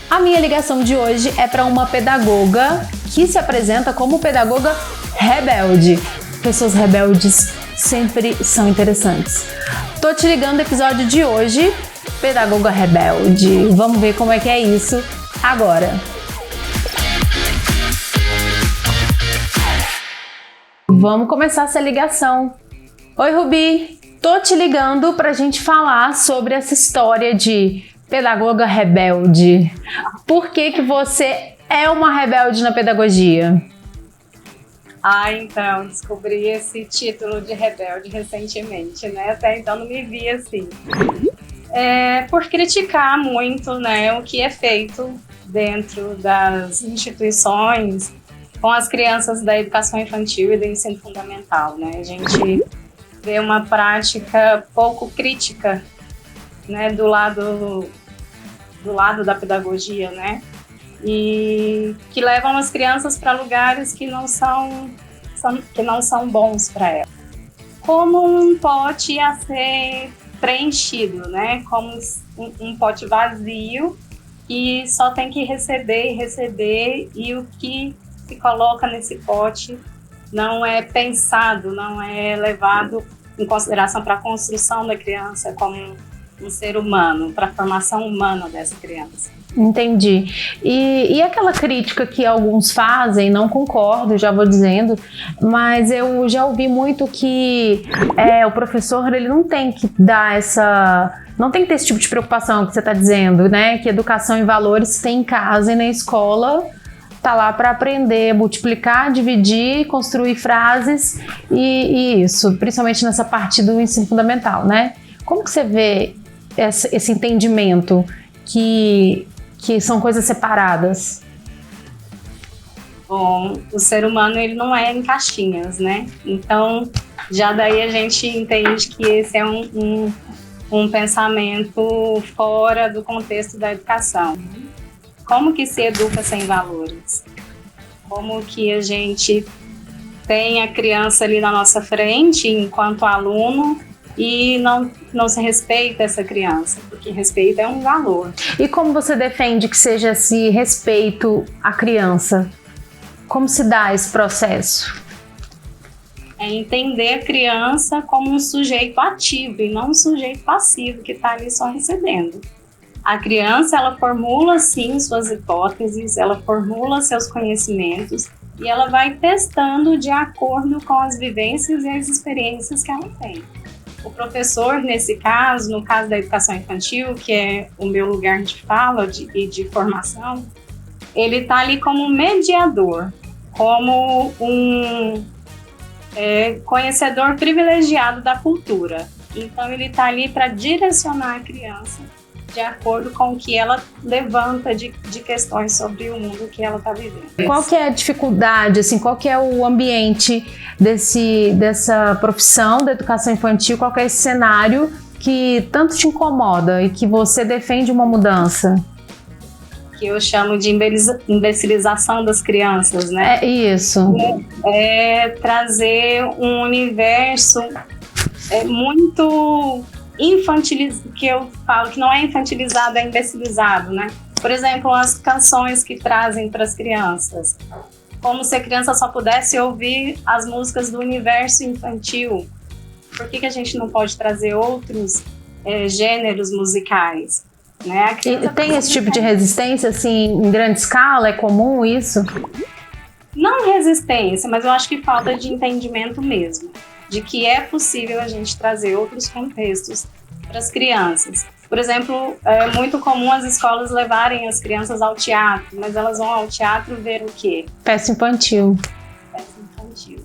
A minha ligação de hoje é para uma pedagoga que se apresenta como pedagoga rebelde. Pessoas rebeldes sempre são interessantes. Tô te ligando no episódio de hoje, pedagoga rebelde. Vamos ver como é que é isso agora. Vamos começar essa ligação. Oi, Rubi. Tô te ligando pra gente falar sobre essa história de pedagoga rebelde. Por que que você é uma rebelde na pedagogia? Então, descobri esse título de rebelde recentemente, né? Até então não me via assim. Por criticar muito, né, o que é feito dentro das instituições com as crianças da educação infantil e do ensino fundamental, né? A gente vê uma prática pouco crítica, né, do lado da pedagogia, né? E que levam as crianças para lugares que não são bons para elas. Como um pote a ser preenchido, né? Como um pote vazio que só tem que receber e o que se coloca nesse pote não é pensado, não é levado em consideração para a construção da criança como um ser humano, para a formação humana dessa criança. Entendi. E aquela crítica que alguns fazem, não concordo, já vou dizendo, mas eu já ouvi muito que o professor ele não tem que dar não tem que ter esse tipo de preocupação que você está dizendo, né? Que educação e valores tem em casa e na escola, tá lá para aprender, multiplicar, dividir, construir frases e isso, principalmente nessa parte do ensino fundamental, né? Como que você vê esse entendimento que são coisas separadas? Bom, o ser humano ele não é em caixinhas, né? Então, já daí a gente entende que esse é um pensamento fora do contexto da educação. Como que se educa sem valores? Como que a gente tem a criança ali na nossa frente enquanto aluno e não se respeita essa criança, porque respeito é um valor. E como você defende que seja esse respeito à criança? Como se dá esse processo? É entender a criança como um sujeito ativo e não um sujeito passivo que está ali só recebendo. A criança, ela formula sim suas hipóteses, ela formula seus conhecimentos e ela vai testando de acordo com as vivências e as experiências que ela tem. O professor, nesse caso, no caso da educação infantil, que é o meu lugar de fala e de formação, ele está ali como um mediador, como um conhecedor privilegiado da cultura. Então, ele está ali para direcionar a criança de acordo com o que ela levanta de questões sobre o mundo que ela está vivendo. Qual que é a dificuldade, assim, qual que é o ambiente dessa profissão da educação infantil, qual que é esse cenário que tanto te incomoda e que você defende uma mudança? Que eu chamo de imbecilização das crianças, né? É isso. Trazer um universo muito infantilizado, que eu falo que não é infantilizado, é imbecilizado, né? Por exemplo, as canções que trazem para as crianças, como se a criança só pudesse ouvir as músicas do universo infantil. Por que a gente não pode trazer outros gêneros musicais? Né? E tem esse tipo de resistência, assim, em grande escala? É comum isso? Não resistência, mas eu acho que falta de entendimento mesmo, de que é possível a gente trazer outros contextos para as crianças. Por exemplo, é muito comum as escolas levarem as crianças ao teatro, mas elas vão ao teatro ver o quê? Peça infantil. Peça infantil.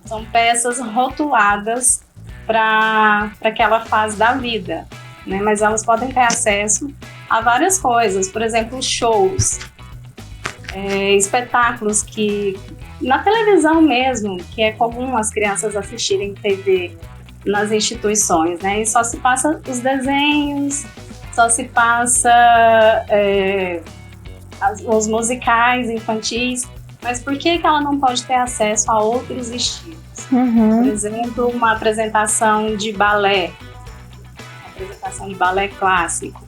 São peças rotuladas para aquela fase da vida, né? Mas elas podem ter acesso a várias coisas, por exemplo, shows, espetáculos que na televisão mesmo, que é comum as crianças assistirem TV nas instituições, né? E só se passa os desenhos, só se passa os musicais infantis, mas por que ela não pode ter acesso a outros estilos? Por exemplo, uma apresentação de balé clássico.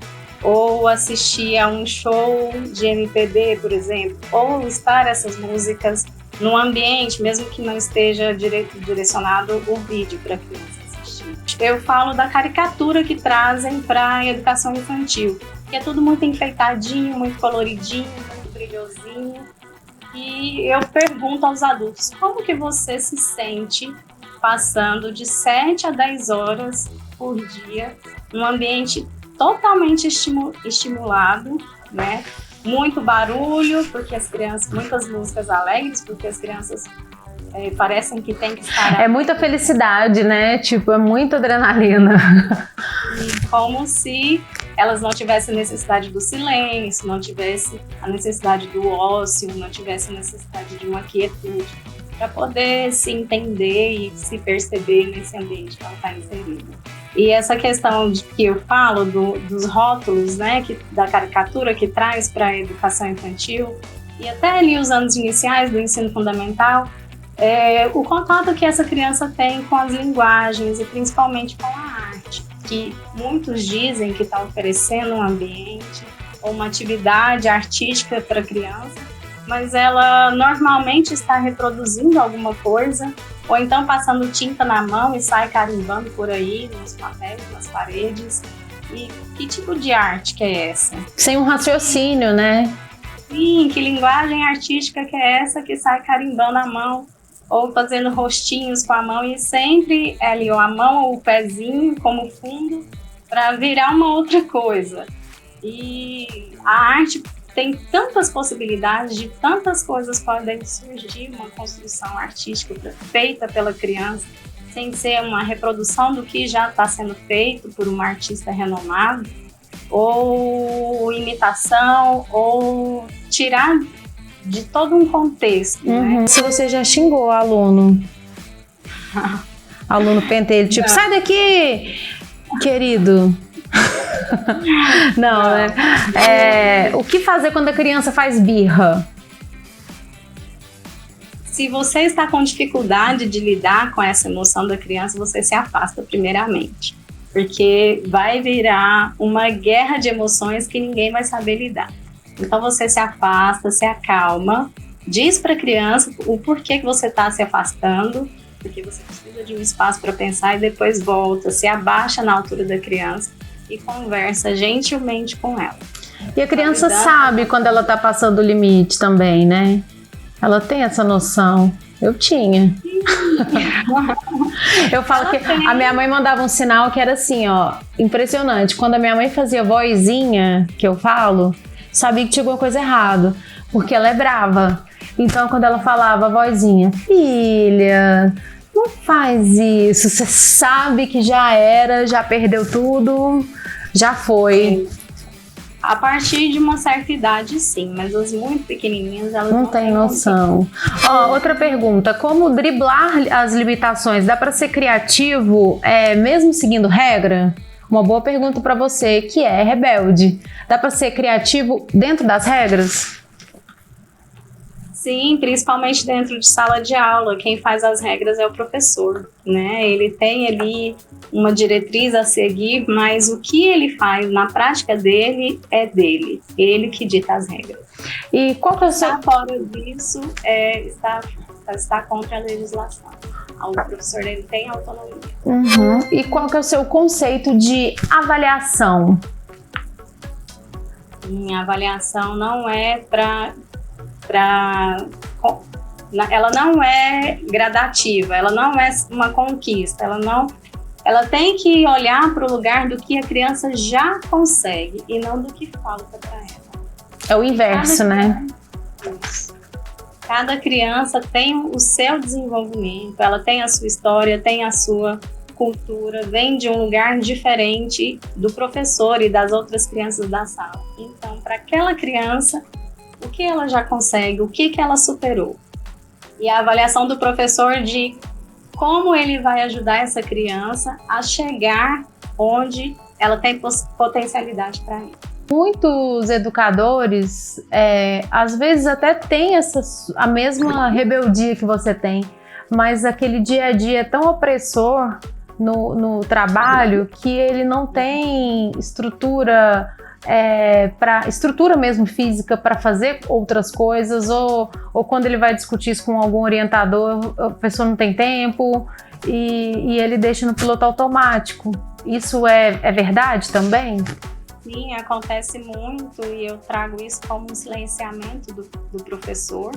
ou assistir a um show de MPB, por exemplo, ou estar essas músicas num ambiente, mesmo que não esteja direcionado o vídeo para a criança assistir. Eu falo da caricatura que trazem para a educação infantil, que é tudo muito enfeitadinho, muito coloridinho, muito brilhosinho. E eu pergunto aos adultos, como que você se sente passando de 7 a 10 horas por dia num ambiente totalmente estimulado, né? Muito barulho, porque as crianças, muitas músicas alegres, porque as crianças parecem que tem que estar... É muita felicidade, né? Tipo, é muita adrenalina. Como se elas não tivessem necessidade do silêncio, não tivessem a necessidade do ócio, não tivessem a necessidade de uma quietude, para poder se entender e se perceber nesse ambiente que ela está inserida. E essa questão que eu falo dos rótulos, né, da caricatura que traz para a educação infantil, e até ali os anos iniciais do ensino fundamental, o contato que essa criança tem com as linguagens e principalmente com a arte, que muitos dizem que está oferecendo um ambiente ou uma atividade artística para a criança, mas ela normalmente está reproduzindo alguma coisa, ou então passando tinta na mão e sai carimbando por aí, nos papéis, nas paredes. E que tipo de arte que é essa? Sem um raciocínio, né? Sim, que linguagem artística que é essa que sai carimbando a mão, ou fazendo rostinhos com a mão, e sempre ali ou a mão ou o pezinho como fundo para virar uma outra coisa. E a arte tem tantas possibilidades, de tantas coisas podem surgir uma construção artística feita pela criança, sem ser uma reprodução do que já está sendo feito por um artista renomado, ou imitação, ou tirar de todo um contexto. Né? Se você já xingou aluno pentelho, tipo, sai daqui, querido. Não, né? O que fazer quando a criança faz birra? Se você está com dificuldade de lidar com essa emoção da criança, você se afasta primeiramente, porque vai virar uma guerra de emoções que ninguém vai saber lidar. Então você se afasta, se acalma, diz para a criança o porquê que você está se afastando, porque você precisa de um espaço para pensar, e depois volta, se abaixa na altura da criança e conversa gentilmente com ela. E a criança sabe quando ela tá passando o limite também, né? Ela tem essa noção. Eu tinha. Eu falo que a minha mãe mandava um sinal que era assim, ó, impressionante. Quando a minha mãe fazia vozinha, que eu falo, sabia que tinha alguma coisa errada, porque ela é brava. Então, quando ela falava vozinha, filha, não faz isso, você sabe que já era, já perdeu tudo, já foi. A partir de uma certa idade, sim, mas as muito pequenininhas, elas não têm noção. Outra pergunta, como driblar as limitações? Dá para ser criativo mesmo seguindo regra? Uma boa pergunta para você que é rebelde. Dá para ser criativo dentro das regras? Sim, principalmente dentro de sala de aula. Quem faz as regras é o professor, né? Ele tem ali uma diretriz a seguir, mas o que ele faz na prática dele é dele. Ele que dita as regras. E qual que é o seu... fora disso, está contra a legislação. O professor ele tem autonomia. E qual que é o seu conceito de avaliação? Minha avaliação não é ela não é gradativa, ela não é uma conquista, ela tem que olhar para o lugar do que a criança já consegue e não do que falta para ela. É o inverso, né? Cada criança tem o seu desenvolvimento, ela tem a sua história, tem a sua cultura, vem de um lugar diferente do professor e das outras crianças da sala. Então, para aquela criança, o que ela já consegue, o que ela superou. E a avaliação do professor de como ele vai ajudar essa criança a chegar onde ela tem potencialidade para ir. Muitos educadores, às vezes até têm a mesma rebeldia que você tem, mas aquele dia a dia é tão opressor no trabalho que ele não tem estrutura para estrutura mesmo física para fazer outras coisas, ou quando ele vai discutir isso com algum orientador, a pessoa não tem tempo e ele deixa no piloto automático. Isso é verdade também? Sim, acontece muito e eu trago isso como um silenciamento do professor,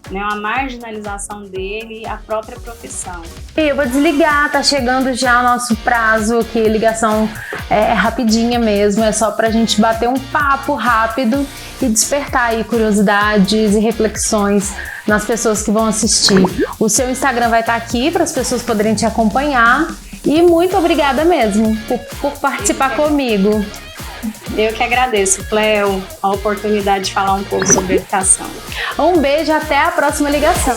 né, uma marginalização dele e a própria profissão. Eu vou desligar, tá chegando já o nosso prazo aqui, ligação é rapidinha mesmo, é só pra gente bater um papo rápido e despertar aí curiosidades e reflexões nas pessoas que vão assistir. O seu Instagram vai estar aqui para as pessoas poderem te acompanhar e muito obrigada mesmo por participar comigo. Eu que agradeço, Cleo, a oportunidade de falar um pouco sobre educação. Um beijo, até a próxima ligação.